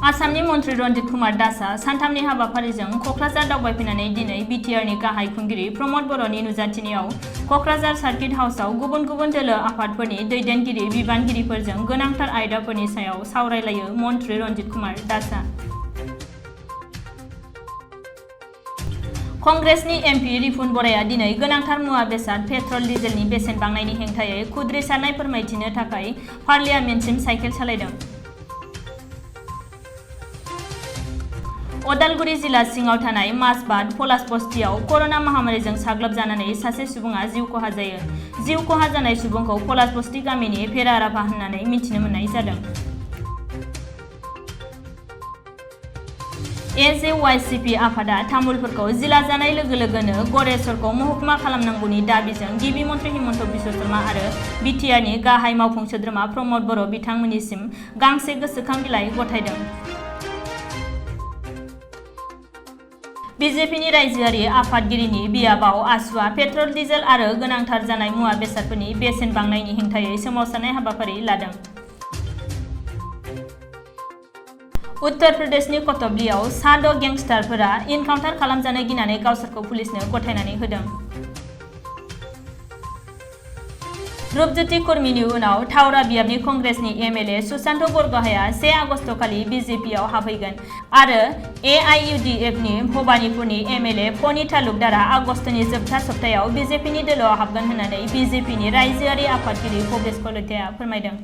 आसामनि मन्त्रि रन्जित कुमार दासआ सानथामनि हाबाफारिजों कक्राझार दावबायफैनानै दिनै बिटिआरनि गाहाय खुंगिरि प्रमद बर'नि नुजाथिनायाव कक्राझार सार्किट हाउसआव गुबुन गुबुन दोलो आफादफोरनि दैदेनगिरि बिबानगिरिफोरजों गोनांथार आयदाफोरनि सायाव सावरायलायो मन्त्रि रन्जित कुमार दासआ। कंग्रेसनि एमपि रिपुन बराया दिनै गोनांथार मुवा बेसाद पेट्रल डिजेलनि बेसेन बांनायनि हेंथायै खुद्रिसारनाय फोरमायथिनो थाखाय पार्लियामेन्टसिम साइकेल सालायदों। उदालगुरि जिल्ला सिङाव थानाय माजबाद पलासबस्तियाव करोना महामारीजों साग्लोबजानानै सासे सुबुङा जिउ खहा जायो। जिउ खहा जानाय सुबुंखौ पलासबस्ति गामिनि फेराराफा होननानै मिथिनो मोननाय जादों। एजेवाइसिपि आफादा तामुलपुरखौ जिल्ला जानाय लोगो लोगोनो गरेस्वरखौ महकुमा खालामनांगौनि दाबिजों गिबि मन्त्रि हिमन्त बिश्व शर्मा आरो बिटिआरनि गाहाय मावफुं सोद्रोमा प्रमद बर' बिथांमोननिसिम गांसे गोसोखां बिलाइ गथायदों। बिजेपिनि रायजोआरि आफादगिरिनि बियाबाव आसुआ पेट्रल डिजेल आरो गोनांथार जानाय मुवा बेसादफोरनि बेसेन बांनायनि हेंथायै सोमावसारनाय हाबाफारि लादों। उत्तर प्रदेशनि कटबलीआव सा 6 गेंस्टारफोरा इनकाउन्टार खालामजानो गिनानै गावसोरखौ पुलिसनो गथायनानै होदों। रुपज्योति कुर्मीनि उनाव थावरा बियाबनि कंग्रेसनि एमएलए सुशांत बरग'हाया 1 आगस्तखालि बिजेपिआव हाबहैगोन आरो एआइयुडिएफनि भबानीपुरनि एमएलए फनि तालुकदारआ आगस्तनि जोबथा सप्तायाव बिजेपिनि दोलोआव हाबगोन होननानै बिजेपिनि रायजोआरि आफादगिरि भबेश कलिताया फोरमायदों।